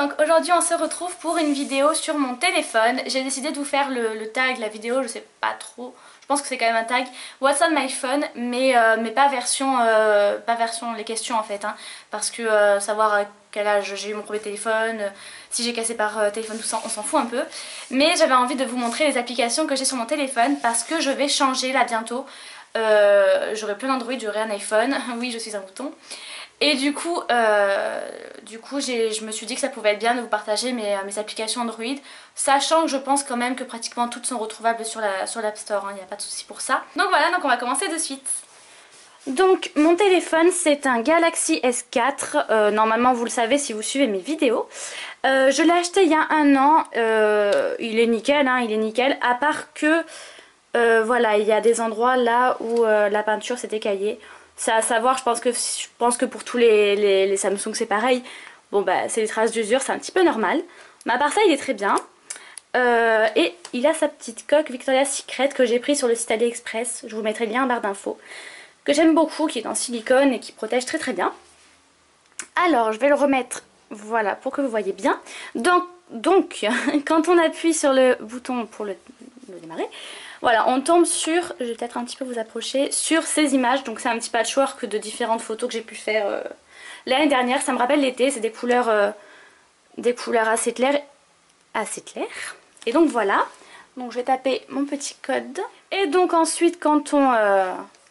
donc aujourd'hui on se retrouve pour une vidéo sur mon téléphone. J'ai décidé de vous faire le tag, la vidéo, je sais pas trop. Je pense que c'est quand même un tag What's on my phone, mais pas version les questions en fait. Hein, parce que savoir à quel âge j'ai eu mon premier téléphone, si j'ai cassé par téléphone, tout ça, on s'en fout un peu. Mais j'avais envie de vous montrer les applications que j'ai sur mon téléphone parce que je vais changer là bientôt. J'aurai plein d'Android, j'aurai un iPhone. Oui, je suis un mouton. Et du coup je me suis dit que ça pouvait être bien de vous partager mes applications Android, sachant que je pense quand même que pratiquement toutes sont retrouvables sur l'App Store, il n'y a pas de souci pour ça. Donc voilà, donc on va commencer de suite. Donc mon téléphone c'est un Galaxy S4, normalement vous le savez si vous suivez mes vidéos. Je l'ai acheté il y a un an, il est nickel, hein, il est nickel, à part que voilà, il y a des endroits là où la peinture s'est écaillée. C'est à savoir, je pense que pour tous les Samsung c'est pareil. Bon bah c'est les traces d'usure, c'est un petit peu normal. Mais à part ça il est très bien. Et il a sa petite coque Victoria's Secret que j'ai pris sur le site AliExpress. Je vous mettrai le lien en barre d'infos. Que j'aime beaucoup, qui est en silicone et qui protège très très bien. Alors je vais le remettre, voilà, pour que vous voyez bien. Donc quand on appuie sur le bouton pour le démarrer, voilà, on tombe sur, je vais peut-être un petit peu vous approcher, sur ces images. Donc c'est un petit patchwork de différentes photos que j'ai pu faire l'année dernière. Ça me rappelle l'été, c'est des couleurs assez claires. Et donc voilà, donc je vais taper mon petit code. Et donc ensuite quand on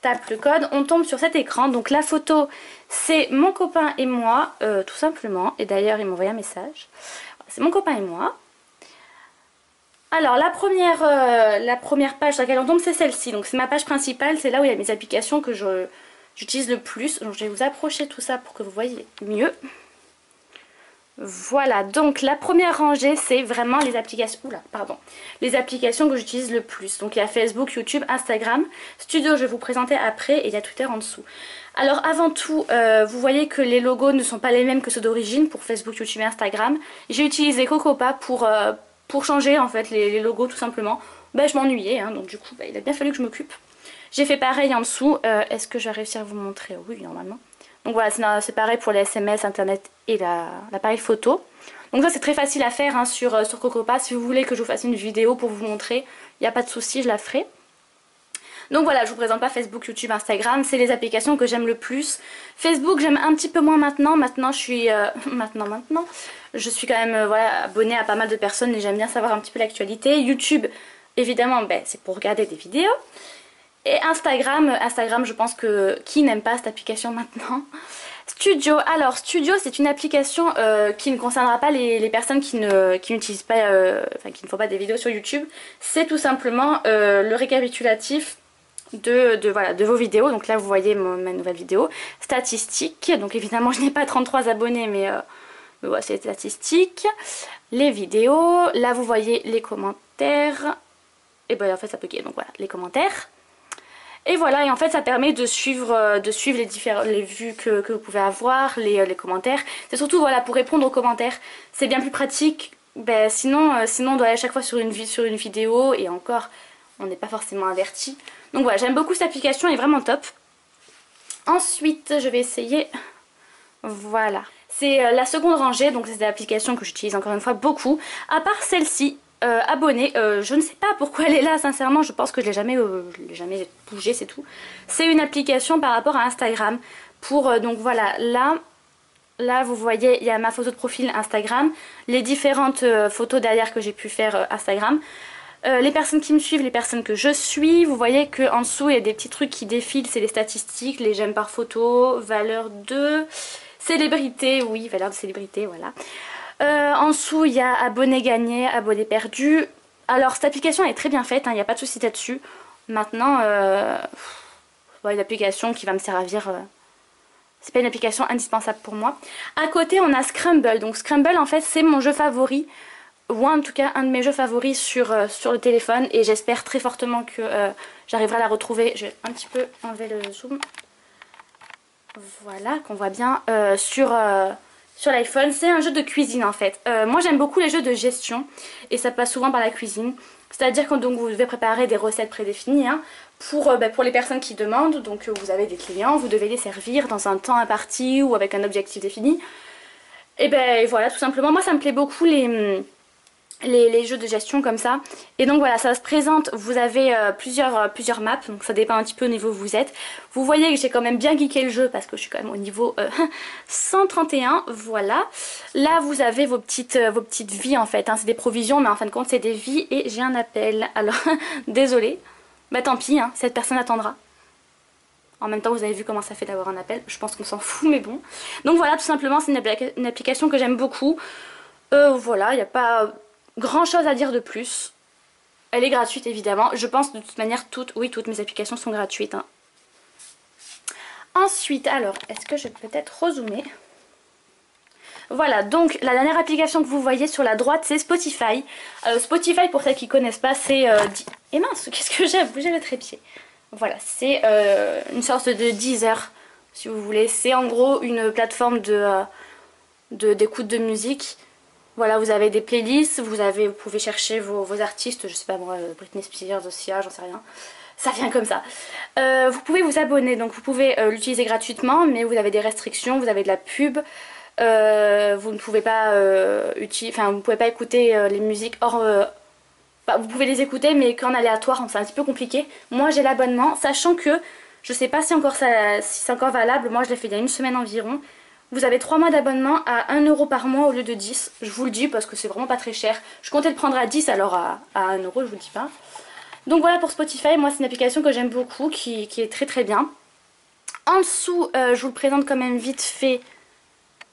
tape le code, on tombe sur cet écran. Donc la photo c'est mon copain et moi, tout simplement. Et d'ailleurs il m'a envoyé un message. C'est mon copain et moi. Alors la première page sur laquelle on tombe c'est celle-ci, donc c'est ma page principale, c'est là où il y a mes applications que j'utilise le plus. Donc je vais vous approcher tout ça pour que vous voyez mieux. Voilà, donc la première rangée c'est vraiment les applications, les applications que j'utilise le plus. Donc il y a Facebook, YouTube, Instagram, Studio je vais vous présenter après et il y a Twitter en dessous. Alors avant tout, vous voyez que les logos ne sont pas les mêmes que ceux d'origine pour Facebook, YouTube et Instagram. J'ai utilisé Cocopa pour changer en fait les logos tout simplement. Ben, je m'ennuyais, hein, donc du coup il a bien fallu que je m'occupe. J'ai fait pareil en dessous. Est-ce que je vais réussir à vous montrer? Oui, normalement. Donc voilà, c'est pareil pour les SMS, internet et l'appareil photo. Donc ça c'est très facile à faire hein, sur Cocopa. Si vous voulez que je vous fasse une vidéo pour vous montrer, il n'y a pas de souci, je la ferai. Donc voilà, je vous présente pas Facebook, YouTube, Instagram, c'est les applications que j'aime le plus. Facebook j'aime un petit peu moins maintenant. Maintenant je suis je suis quand même voilà, abonnée à pas mal de personnes et j'aime bien savoir un petit peu l'actualité. YouTube évidemment ben, c'est pour regarder des vidéos. Et Instagram je pense que qui n'aime pas cette application maintenant. Studio, alors Studio c'est une application qui ne concernera pas les personnes qui n'utilisent pas, qui ne font pas des vidéos sur YouTube. C'est tout simplement le récapitulatif de vos vidéos. Donc là vous voyez ma nouvelle vidéo. Statistiques, donc évidemment je n'ai pas 33 abonnés mais voilà, c'est les statistiques. Les vidéos, là vous voyez les commentaires. Et ben en fait ça peut donc voilà, les commentaires. Et voilà, et en fait ça permet de suivre les vues que vous pouvez avoir, les commentaires. C'est surtout voilà pour répondre aux commentaires. C'est bien plus pratique. Ben, sinon on doit aller à chaque fois sur une vidéo et encore on n'est pas forcément averti. Donc voilà, j'aime beaucoup cette application, elle est vraiment top. Ensuite je vais essayer. Voilà. C'est la seconde rangée, donc c'est des applications que j'utilise encore une fois beaucoup. À part celle-ci. Abonnée, je ne sais pas pourquoi elle est là sincèrement, je pense que je l'ai jamais bougée, c'est tout. C'est une application par rapport à Instagram pour donc voilà, là vous voyez il y a ma photo de profil Instagram, les différentes photos derrière que j'ai pu faire Instagram, les personnes qui me suivent, les personnes que je suis, vous voyez qu'en dessous il y a des petits trucs qui défilent, c'est les statistiques, les j'aime par photo, valeur de célébrité, oui valeur de célébrité, voilà. En dessous il y a abonnés gagnés, abonnés perdus. Alors cette application est très bien faite, il n'y a pas de souci là-dessus. Maintenant, une application qui va me servir, c'est pas une application indispensable pour moi. À côté on a Scramble, donc Scramble en fait c'est mon jeu favori. Ou en tout cas un de mes jeux favoris sur le téléphone. Et j'espère très fortement que j'arriverai à la retrouver. Je vais un petit peu enlever le zoom. Voilà, qu'on voit bien sur l'iPhone. C'est un jeu de cuisine en fait. Moi j'aime beaucoup les jeux de gestion et ça passe souvent par la cuisine. C'est-à-dire que donc, vous devez préparer des recettes prédéfinies hein, pour les personnes qui demandent. Donc vous avez des clients, vous devez les servir dans un temps imparti ou avec un objectif défini. Et ben voilà, tout simplement, moi ça me plaît beaucoup les jeux de gestion comme ça. Et donc voilà, ça se présente, vous avez plusieurs maps, donc ça dépend un petit peu au niveau où vous êtes. Vous voyez que j'ai quand même bien geeké le jeu parce que je suis quand même au niveau 131, voilà. Là vous avez vos petites vies en fait, hein. C'est des provisions mais en fin de compte c'est des vies et j'ai un appel. Alors désolée, bah tant pis, hein, cette personne attendra. En même temps vous avez vu comment ça fait d'avoir un appel, je pense qu'on s'en fout mais bon. Donc voilà, tout simplement c'est une application que j'aime beaucoup. Voilà, il n'y a pas grand chose à dire de plus. Elle est gratuite évidemment. Je pense de toute manière toutes mes applications sont gratuites, hein. Ensuite, alors, est-ce que je vais peut-être rezoomer? Voilà, donc la dernière application que vous voyez sur la droite c'est Spotify. Spotify, pour celles qui ne connaissent pas, c'est... Et mince, qu'est-ce que j'ai bougé le trépied. Voilà, c'est une sorte de Deezer, si vous voulez. C'est en gros une plateforme d'écoute de musique. Voilà, vous avez des playlists, vous pouvez chercher vos artistes, je sais pas moi, Britney Spears, Sia, j'en sais rien. Ça vient comme ça. Vous pouvez vous abonner, donc vous pouvez l'utiliser gratuitement, mais vous avez des restrictions, vous avez de la pub. Vous ne pouvez pas vous pouvez pas écouter les musiques hors... vous pouvez les écouter, mais qu'en aléatoire, c'est un petit peu compliqué. Moi j'ai l'abonnement, sachant que je sais pas si c'est encore valable, moi je l'ai fait il y a une semaine environ. Vous avez 3 mois d'abonnement à 1 euro par mois au lieu de 10. Je vous le dis parce que c'est vraiment pas très cher. Je comptais le prendre à 10, alors à 1 euro, je vous le dis pas. Donc voilà pour Spotify, moi c'est une application que j'aime beaucoup, qui est très très bien. En dessous, je vous le présente quand même vite fait.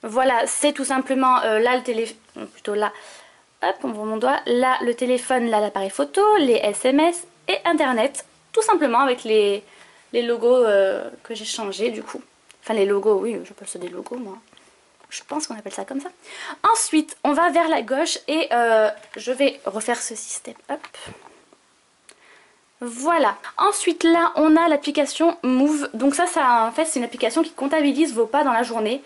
Voilà, c'est tout simplement là le téléphone, plutôt là, hop, on voit mon doigt. Là le téléphone, là l'appareil photo, les SMS et Internet. Tout simplement avec les logos que j'ai changés du coup. Enfin les logos, oui, j'appelle ça des logos moi. Je pense qu'on appelle ça comme ça. Ensuite, on va vers la gauche et je vais refaire ce système. Hop. Voilà. Ensuite, là, on a l'application Move. Donc ça, en fait, c'est une application qui comptabilise vos pas dans la journée.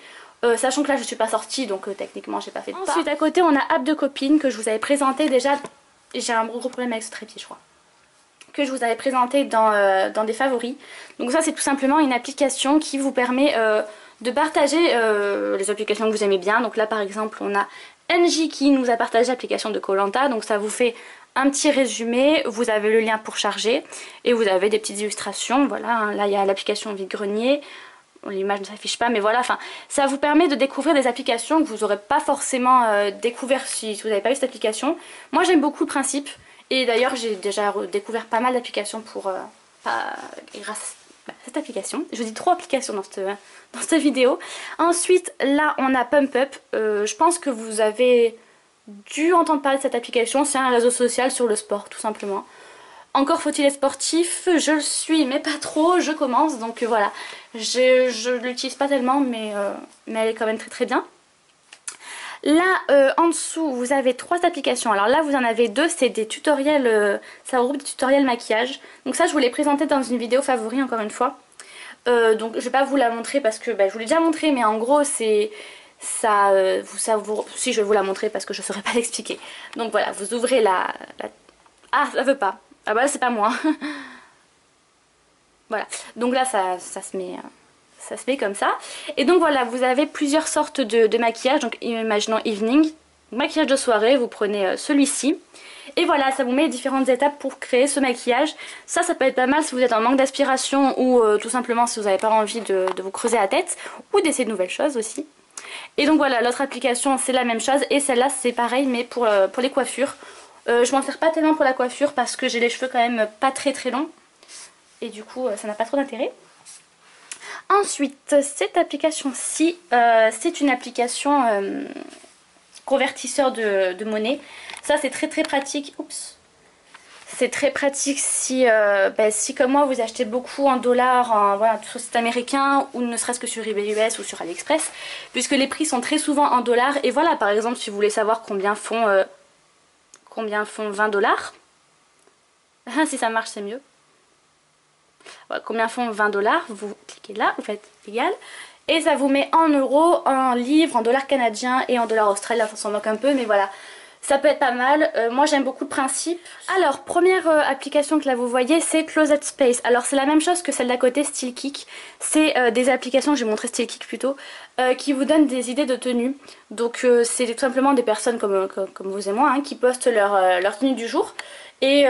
Sachant que là, je ne suis pas sortie, donc techniquement, j'ai pas fait de pas. Ensuite, à côté, on a App de copine que je vous avais présenté déjà. J'ai un gros problème avec ce trépied, je crois. Que je vous avais présenté dans des favoris. Donc ça c'est tout simplement une application qui vous permet de partager les applications que vous aimez bien. Donc là par exemple on a NJ qui nous a partagé l'application de koh Lanta. Donc ça vous fait un petit résumé, vous avez le lien pour charger et vous avez des petites illustrations. Voilà, hein. Là il y a l'application vide-grenier. L'image ne s'affiche pas mais voilà, enfin ça vous permet de découvrir des applications que vous n'aurez pas forcément découvert si vous n'avez pas eu cette application. Moi j'aime beaucoup le principe. Et d'ailleurs j'ai déjà découvert pas mal d'applications grâce à cette application. Je vous dis 3 applications dans cette vidéo. Ensuite là on a Pump Up. Je pense que vous avez dû entendre parler de cette application. C'est un réseau social sur le sport tout simplement. Encore faut-il être sportif, je le suis mais pas trop, je commence. Donc voilà, je l'utilise pas tellement mais elle est quand même très très bien. Là en dessous vous avez 3 applications. Alors là vous en avez 2, c'est des tutoriels, ça regroupe des tutoriels maquillage. Donc ça je vous l'ai présenté dans une vidéo favori encore une fois. Donc je vais pas vous la montrer parce que je vous l'ai déjà montré mais en gros c'est... si je vais vous la montrer parce que je ne saurais pas l'expliquer. Donc voilà, vous ouvrez Ah ça veut pas. Ah bah là c'est pas moi. Voilà, donc là ça se met... ça se fait comme ça. Et donc voilà, vous avez plusieurs sortes de maquillage. Donc imaginons evening, maquillage de soirée, vous prenez celui-ci. Et voilà, ça vous met les différentes étapes pour créer ce maquillage. Ça peut être pas mal si vous êtes en manque d'aspiration ou tout simplement si vous n'avez pas envie de vous creuser la tête. Ou d'essayer de nouvelles choses aussi. Et donc voilà, l'autre application c'est la même chose. Et celle-là c'est pareil mais pour les coiffures. Je m'en sers pas tellement pour la coiffure parce que j'ai les cheveux quand même pas très très longs. Et du coup ça n'a pas trop d'intérêt. Ensuite, cette application-ci, c'est une application convertisseur de monnaie. Ça, c'est très très pratique. Oups. C'est très pratique si comme moi, vous achetez beaucoup en dollars, sur le site américain ou ne serait-ce que sur eBay US ou sur AliExpress, puisque les prix sont très souvent en dollars. Et voilà, par exemple, si vous voulez savoir combien font 20 dollars, si ça marche, c'est mieux. Voilà, combien font 20 dollars, vous cliquez là, vous faites égal et ça vous met en euros, en livres, en dollars canadiens et en dollars australiens. On s'en moque un peu mais voilà, Ça peut être pas mal, moi j'aime beaucoup le principe. Alors, première application que là vous voyez, c'est Closet Space. Alors c'est la même chose que celle d'à côté, StyleKick. C'est des applications, j'ai montré StyleKick plutôt, qui vous donnent des idées de tenues. Donc c'est tout simplement des personnes comme vous et moi, hein, qui postent leur tenue du jour. Et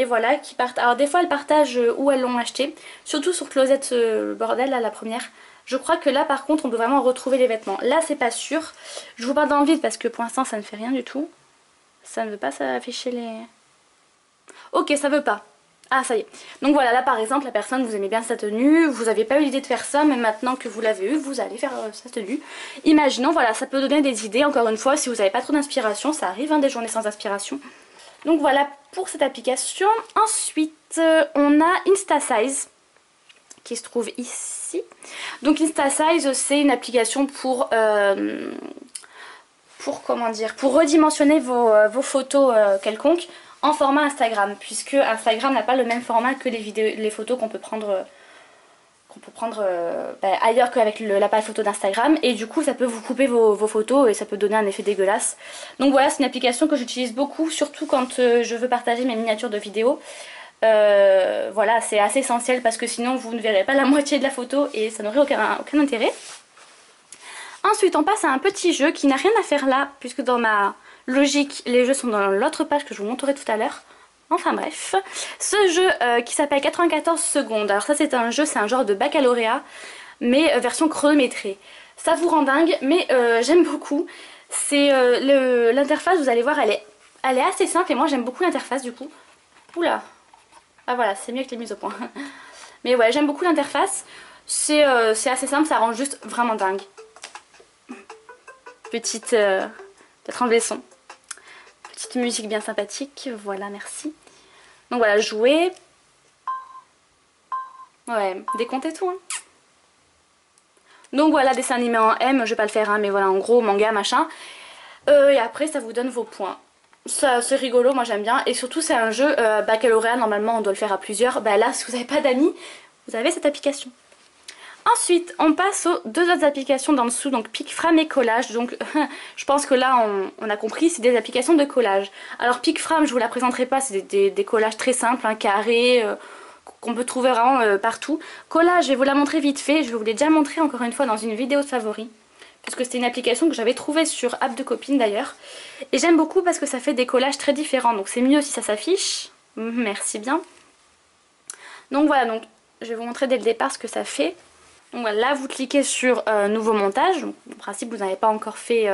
voilà, qui partent. Alors des fois elles partagent où elles l'ont acheté, surtout sur Closet Bordel, là, la première. Je crois que là par contre on peut vraiment retrouver les vêtements. Là c'est pas sûr. Je vous parle dans le vide parce que pour l'instant ça ne fait rien du tout. Ça ne veut pas s'afficher les... Ok, ça veut pas. Ah, ça y est. Donc voilà, là par exemple, la personne, vous aimez bien sa tenue, vous n'avez pas eu l'idée de faire ça, mais maintenant que vous l'avez eu, vous allez faire sa tenue. Imaginons, voilà, ça peut donner des idées, encore une fois, si vous n'avez pas trop d'inspiration, ça arrive, hein, des journées sans inspiration. Donc voilà pour cette application. Ensuite, on a InstaSize, qui se trouve ici. Donc InstaSize, c'est une application pour comment dire, pour redimensionner vos photos quelconques en format Instagram, puisque Instagram n'a pas le même format que les photos qu'on peut prendre, ailleurs qu'avec l'appareil photo d'Instagram, et du coup ça peut vous couper vos photos et ça peut donner un effet dégueulasse. Donc voilà, c'est une application que j'utilise beaucoup, surtout quand je veux partager mes miniatures de vidéos. Voilà, c'est assez essentiel parce que sinon vous ne verrez pas la moitié de la photo et ça n'aurait aucun intérêt. Ensuite on passe à un petit jeu qui n'a rien à faire là, puisque dans ma logique les jeux sont dans l'autre page que je vous montrerai tout à l'heure. Enfin bref, ce jeu qui s'appelle 94 secondes. Alors ça c'est un jeu, c'est un genre de baccalauréat, mais version chronométrée. Ça vous rend dingue, mais j'aime beaucoup. C'est l'interface, vous allez voir, elle est assez simple et moi j'aime beaucoup l'interface du coup. Oula, ah voilà, c'est mieux que les mises au point. Mais ouais, j'aime beaucoup l'interface. C'est assez simple, ça rend juste vraiment dingue. Petite... peut-être enlever le son. Petite musique bien sympathique. Voilà, merci. Donc voilà, jouer. Ouais, décompte et tout. Hein. Donc voilà, dessin animé en M. Je vais pas le faire, hein, mais voilà, en gros, manga, machin. Et après, ça vous donne vos points. Ça, c'est rigolo, moi j'aime bien. Et surtout, c'est un jeu baccalauréat. Normalement, on doit le faire à plusieurs. Bah là, si vous n'avez pas d'amis, vous avez cette application. Ensuite, on passe aux deux autres applications d'en dessous, donc Picfram et Collage. Donc, je pense que là, on a compris, c'est des applications de collage. Alors, Picfram, je vous la présenterai pas, c'est des collages très simples, carrés, qu'on peut trouver vraiment partout. Collage, je vais vous la montrer vite fait. Je vous l'ai déjà montré encore une fois dans une vidéo de favoris, puisque c'était une application que j'avais trouvée sur App de copine d'ailleurs. Et j'aime beaucoup parce que ça fait des collages très différents, donc c'est mieux si ça s'affiche. Merci bien. Donc voilà, donc je vais vous montrer dès le départ ce que ça fait. Donc voilà, là vous cliquez sur nouveau montage. Donc, en principe vous n'avez pas encore fait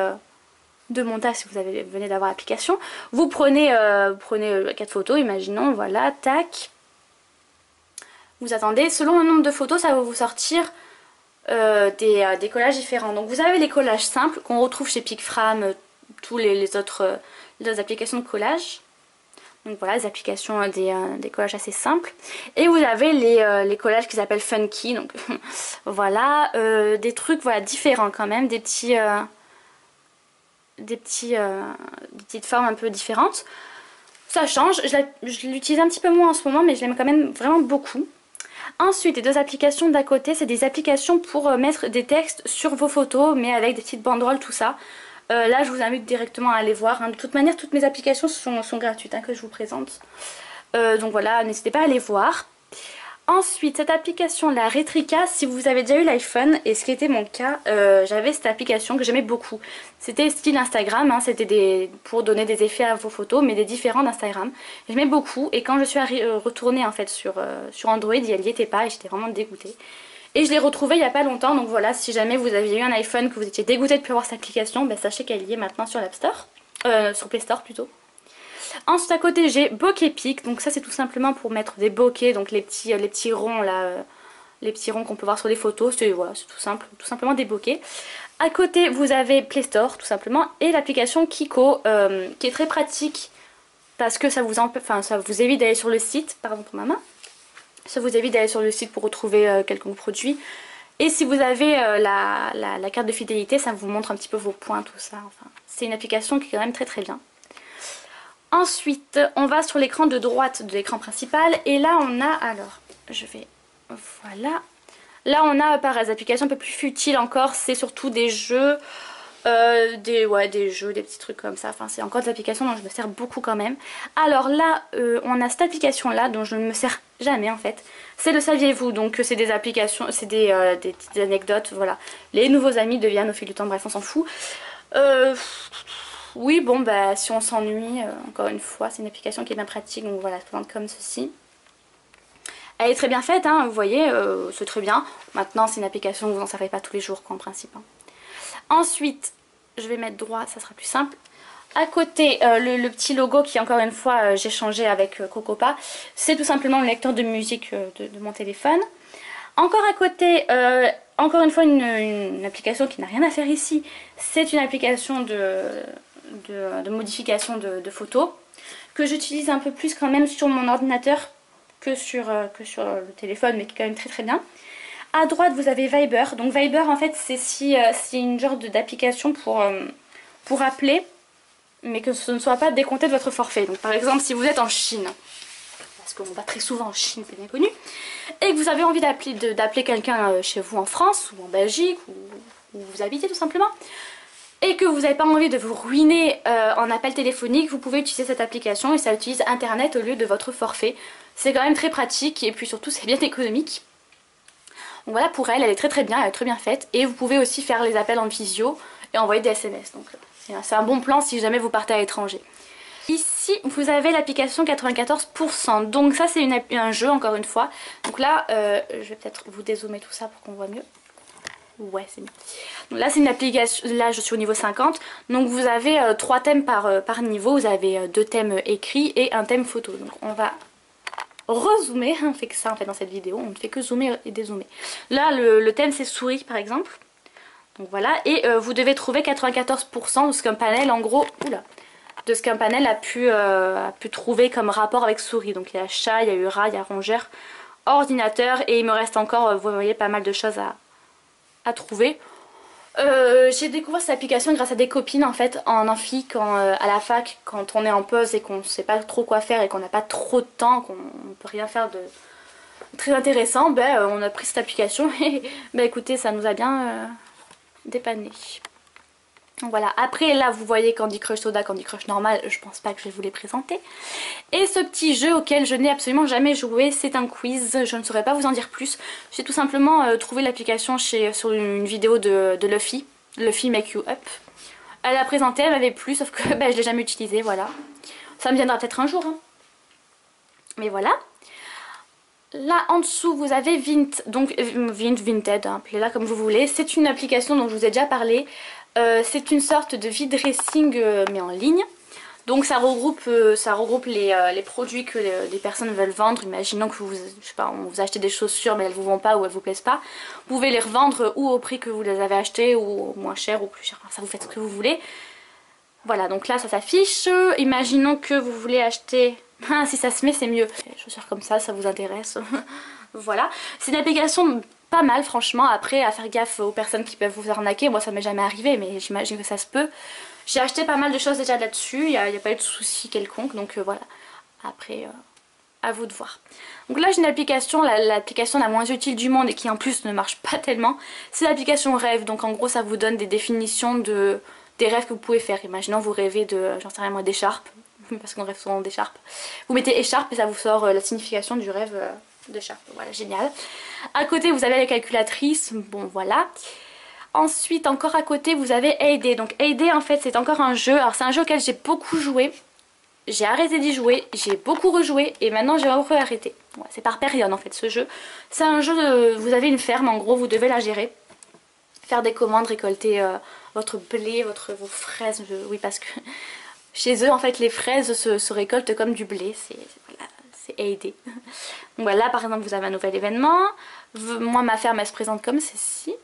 de montage si vous venez d'avoir l'application. Vous prenez 4 photos, imaginons, voilà, tac. Vous attendez, selon le nombre de photos ça va vous sortir des collages différents. Donc vous avez les collages simples qu'on retrouve chez Picfram, tous les autres applications de collage. Donc voilà, les applications des collages assez simples. Et vous avez les collages qui s'appellent funky. Donc voilà, des trucs voilà, différents quand même, des petites formes un peu différentes. Ça change, je l'utilise un petit peu moins en ce moment, mais je l'aime quand même vraiment beaucoup. Ensuite, les deux applications d'à côté, c'est des applications pour mettre des textes sur vos photos, mais avec des petites banderoles, tout ça. Là, je vous invite directement à aller voir. Hein. De toute manière, toutes mes applications sont gratuites, hein, que je vous présente. Donc voilà, n'hésitez pas à aller voir. Ensuite, cette application, la Retrica, si vous avez déjà eu l'iPhone, et ce qui était mon cas, j'avais cette application que j'aimais beaucoup. C'était style Instagram, hein, c'était pour donner des effets à vos photos, mais des différents d'Instagram. J'aimais beaucoup, et quand je suis retournée en fait sur Android, elle n'y était pas, et j'étais vraiment dégoûtée. Et je l'ai retrouvée il n'y a pas longtemps, donc voilà, si jamais vous aviez eu un iPhone, que vous étiez dégoûté de plus avoir cette application, ben sachez qu'elle y est maintenant sur l'App Store, sur Play Store plutôt. Ensuite à côté j'ai Bokeh, donc ça c'est tout simplement pour mettre des bokeh, donc les petits ronds là, les petits ronds qu'on peut voir sur les photos, c'est voilà, tout simplement des bokeh. À côté vous avez Play Store tout simplement et l'application Kiko qui est très pratique parce que ça vous évite d'aller sur le site, pardon pour ma main, ça vous évite d'aller sur le site pour retrouver quelconque produit. Et si vous avez la carte de fidélité, ça vous montre un petit peu vos points, tout ça. Enfin, c'est une application qui est quand même très très bien. Ensuite, on va sur l'écran de droite de l'écran principal. Et là, on a... Alors, voilà. Là, on a par les applications un peu plus futiles encore. C'est surtout des jeux des jeux, des petits trucs comme ça. Enfin, c'est encore des applications dont je me sers beaucoup quand même. Alors là, on a cette application-là dont je ne me sers jamais en fait. C'est le saviez-vous, donc c'est des applications, c'est des petites anecdotes, voilà. Les nouveaux amis deviennent au fil du temps, bref, on s'en fout. Oui, bon, bah si on s'ennuie, encore une fois, c'est une application qui est bien pratique, donc voilà, elle se présente comme ceci. Elle est très bien faite, hein, vous voyez, c'est très bien. Maintenant, c'est une application que vous n'en savez pas tous les jours, quoi, en principe. Hein. Ensuite, je vais mettre droit, ça sera plus simple. À côté, le petit logo qui, encore une fois, j'ai changé avec Cocopa, c'est tout simplement le lecteur de musique de mon téléphone. Encore à côté, encore une fois, une application qui n'a rien à faire ici. C'est une application de modification de photos que j'utilise un peu plus quand même sur mon ordinateur que sur le téléphone, mais qui est quand même très très bien. À droite, vous avez Viber. Donc Viber, en fait, c'est une genre d'application pour appeler, mais que ce ne soit pas décompté de votre forfait. Donc par exemple, si vous êtes en Chine, parce qu'on va très souvent en Chine, c'est bien connu, et que vous avez envie d'appeler quelqu'un chez vous en France ou en Belgique, ou où vous habitez tout simplement, et que vous n'avez pas envie de vous ruiner en appel téléphonique, vous pouvez utiliser cette application et ça utilise internet au lieu de votre forfait. C'est quand même très pratique et puis surtout c'est bien économique. Donc voilà, pour elle, elle est très très bien, elle est très bien faite. Et vous pouvez aussi faire les appels en visio et envoyer des SMS. Donc c'est un bon plan si jamais vous partez à l'étranger. Ici, vous avez l'application 94%. Donc ça, c'est un jeu, encore une fois. Donc là, je vais peut-être vous dézoomer tout ça pour qu'on voit mieux. Ouais, c'est mieux. Donc là, c'est une application. Là, je suis au niveau 50. Donc vous avez 3 thèmes par niveau. Vous avez 2 thèmes écrits et un thème photo. Donc on va rezoomer. On fait que ça en fait dans cette vidéo. On ne fait que zoomer et dézoomer. Là, le thème, c'est souris par exemple. Donc voilà. Et vous devez trouver 94% de ce qu'un panel, en gros. Oula! De ce qu'un panel a pu trouver comme rapport avec souris. Donc il y a chat, il y a eu rat, il y a rongeur, ordinateur et il me reste encore, vous voyez, pas mal de choses à trouver. J'ai découvert cette application grâce à des copines en fait en amphi, à la fac, quand on est en pause et qu'on ne sait pas trop quoi faire et qu'on n'a pas trop de temps, qu'on ne peut rien faire de très intéressant, ben, on a pris cette application et ben, écoutez, ça nous a bien dépanné. Donc voilà, après là vous voyez Candy Crush Soda, Candy Crush normal, je pense pas que je vais vous les présenter. Et ce petit jeu auquel je n'ai absolument jamais joué, c'est un quiz, je ne saurais pas vous en dire plus. J'ai tout simplement trouvé l'application sur une vidéo de Luffy, Luffy Make You Up. Elle a présenté, elle m'avait plu, sauf que ben, je l'ai jamais utilisée, voilà. Ça me viendra peut-être un jour, hein. Mais voilà. Là en dessous vous avez Vinted, hein, appelez-la comme vous voulez. C'est une application dont je vous ai déjà parlé. C'est une sorte de vide dressing mais en ligne. Donc ça regroupe les produits que les personnes veulent vendre. Imaginons que je sais pas, vous achetez des chaussures mais elles vous vont pas ou elles vous plaisent pas. Vous pouvez les revendre ou au prix que vous les avez achetées ou moins cher ou plus cher. Enfin, ça vous faites ce que vous voulez. Voilà, donc là ça s'affiche. Imaginons que vous voulez acheter... Ah, si ça se met c'est mieux. Les chaussures comme ça vous intéresse. Voilà. C'est une application pas mal franchement. Après à faire gaffe aux personnes qui peuvent vous arnaquer. Moi ça m'est jamais arrivé mais j'imagine que ça se peut. J'ai acheté pas mal de choses déjà là-dessus. Il n'y a pas eu de soucis quelconque. Donc voilà. Après à vous de voir. Donc là j'ai une application. L'application la moins utile du monde et qui en plus ne marche pas tellement. C'est l'application Rêve. Donc en gros ça vous donne des définitions des rêves que vous pouvez faire. Imaginons vous rêvez de, j'en sais rien moi, d'écharpe. Parce qu'on rêve souvent d'écharpe. Vous mettez écharpe et ça vous sort la signification du rêve d'écharpe. Voilà, génial. À côté vous avez la calculatrice. Bon voilà. Ensuite encore à côté vous avez Hay. Donc Hay en fait c'est encore un jeu. Alors c'est un jeu auquel j'ai beaucoup joué. J'ai arrêté d'y jouer. J'ai beaucoup rejoué. Et maintenant j'ai arrêté. Ouais, c'est par période en fait ce jeu. C'est un jeu vous avez une ferme en gros. Vous devez la gérer. Faire des commandes, récolter votre blé, vos fraises. Oui parce que... Chez eux, en fait, les fraises se récoltent comme du blé. C'est aidé. Donc voilà, par exemple, vous avez un nouvel événement. Moi, ma ferme, elle se présente comme ceci.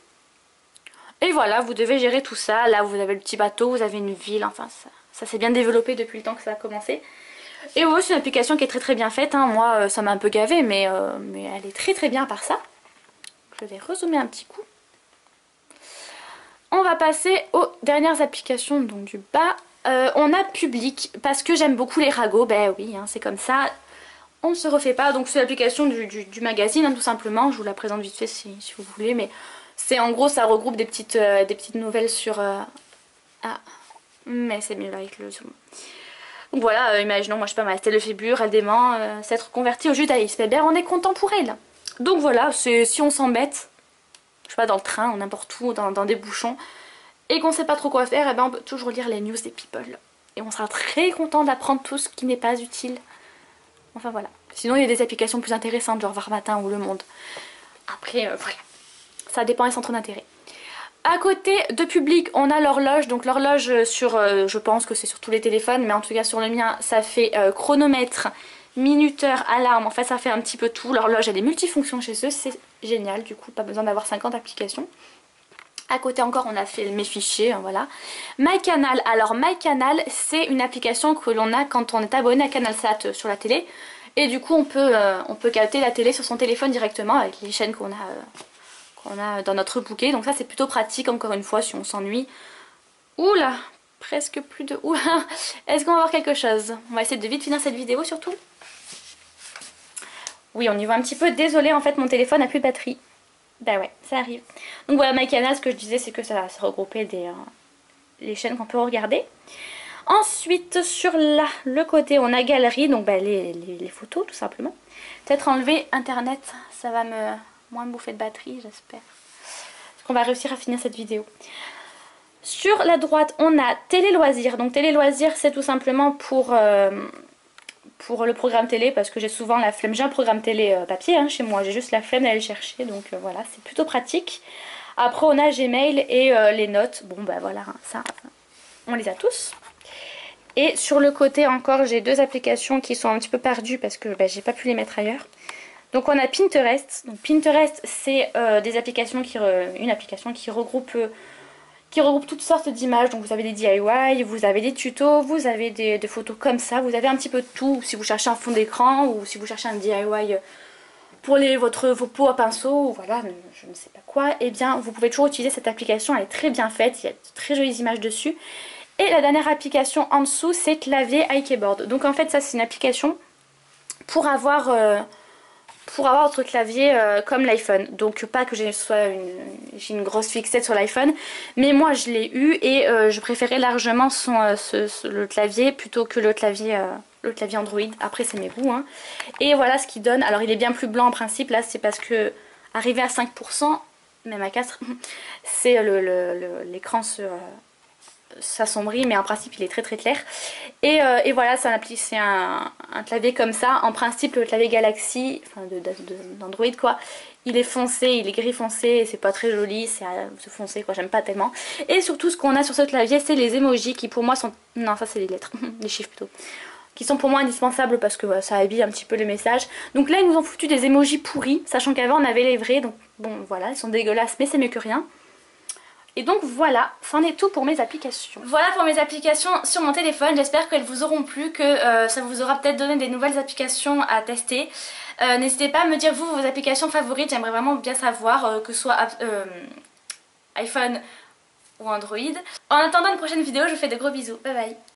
Et voilà, vous devez gérer tout ça. Là, vous avez le petit bateau, vous avez une ville. Enfin, ça s'est bien développé depuis le temps que ça a commencé. Et ouais, c'est une application qui est très très bien faite. Hein. Moi, ça m'a un peu gavé, mais elle est très très bien par ça. Je vais rezoomer un petit coup. On va passer aux dernières applications donc du bas. On a Public parce que j'aime beaucoup les ragots, ben oui hein, c'est comme ça, on ne se refait pas. Donc c'est l'application du magazine hein, tout simplement, je vous la présente vite fait si vous voulez, mais c'est en gros ça regroupe des petites nouvelles sur Ah, mais c'est mieux là avec le zoom. Donc voilà, imaginons, moi je sais pas, ma Stella Fébure, elle dément, s'être convertie au judaïsme. Eh bien on est content pour elle. Donc voilà, si on s'embête, je sais pas, dans le train, n'importe où, dans des bouchons, et qu'on sait pas trop quoi faire, eh ben on peut toujours lire les news des people. Et on sera très content d'apprendre tout ce qui n'est pas utile. Enfin voilà. Sinon il y a des applications plus intéressantes, genre Var Matin ou Le Monde. Après, voilà. Ça dépend des centres d'intérêt. À côté de public, on a l'horloge. Donc l'horloge sur, je pense que c'est sur tous les téléphones, mais en tout cas sur le mien, ça fait chronomètre, minuteur, alarme. En fait, ça fait un petit peu tout. L'horloge, elle est multifonction chez eux, c'est génial. Du coup, pas besoin d'avoir 50 applications. À côté encore, on a fait mes fichiers, hein, voilà. MyCanal. Alors MyCanal, c'est une application que l'on a quand on est abonné à CanalSat sur la télé. Et du coup, on peut capter la télé sur son téléphone directement avec les chaînes qu'on a dans notre bouquet. Donc ça, c'est plutôt pratique, encore une fois, si on s'ennuie. Oula, presque plus de... Oula, est-ce qu'on va voir quelque chose? On va essayer de vite finir cette vidéo, surtout. Oui, on y voit un petit peu. Désolée, en fait, mon téléphone n'a plus de batterie. Bah ouais, ça arrive. Donc voilà, MyCanal, ce que je disais, c'est que ça regroupait les chaînes qu'on peut regarder. Ensuite, sur le côté, on a galerie, donc bah, les photos, tout simplement. Peut-être enlever Internet, ça va moins me bouffer de batterie, j'espère. Parce qu'on va réussir à finir cette vidéo. Sur la droite, on a télé loisirs. Donc télé loisirs, c'est tout simplement pour le programme télé, parce que j'ai souvent la flemme. J'ai un programme télé papier hein, chez moi, j'ai juste la flemme d'aller le chercher, donc voilà, c'est plutôt pratique. Après on a Gmail et les notes, bon bah voilà, hein, ça on les a tous. Et sur le côté encore, j'ai deux applications qui sont un petit peu perdues parce que bah, j'ai pas pu les mettre ailleurs. Donc on a Pinterest. Donc Pinterest, c'est une application qui regroupe toutes sortes d'images. Donc vous avez des DIY, vous avez des tutos, vous avez des photos comme ça, vous avez un petit peu de tout. Si vous cherchez un fond d'écran ou si vous cherchez un DIY pour vos pots à pinceau ou voilà, je ne sais pas quoi, eh bien vous pouvez toujours utiliser cette application, elle est très bien faite, il y a de très jolies images dessus. Et la dernière application en dessous, c'est Clavier iKeyboard. Donc en fait ça c'est une application pour avoir votre clavier comme l'iPhone. Donc pas que j'ai une grosse fixette sur l'iPhone, mais moi je l'ai eu et je préférais largement le clavier plutôt que le clavier Android. Après c'est mes goûts. Hein. Et voilà ce qu'il donne. Alors il est bien plus blanc en principe, là c'est parce que arrivé à 5%, même à 4, c'est l'écran s'assombrit, mais en principe il est très très clair. Et voilà, c'est un clavier comme ça. En principe le clavier Galaxy, enfin d'Android quoi, il est foncé, il est gris foncé et c'est pas très joli, c'est foncé quoi, j'aime pas tellement. Et surtout ce qu'on a sur ce clavier, c'est les emojis qui pour moi sont... Non, ça c'est les lettres, les chiffres plutôt. Qui sont pour moi indispensables parce que bah, ça habille un petit peu le message. Donc là ils nous ont foutu des emojis pourris, sachant qu'avant on avait les vrais, donc bon voilà, ils sont dégueulasses mais c'est mieux que rien. Et donc voilà, c'en est tout pour mes applications. Voilà pour mes applications sur mon téléphone, j'espère qu'elles vous auront plu, que ça vous aura peut-être donné des nouvelles applications à tester. N'hésitez pas à me dire vous vos applications favorites, j'aimerais vraiment bien savoir que ce soit iPhone ou Android. En attendant une prochaine vidéo, je vous fais de gros bisous, bye bye.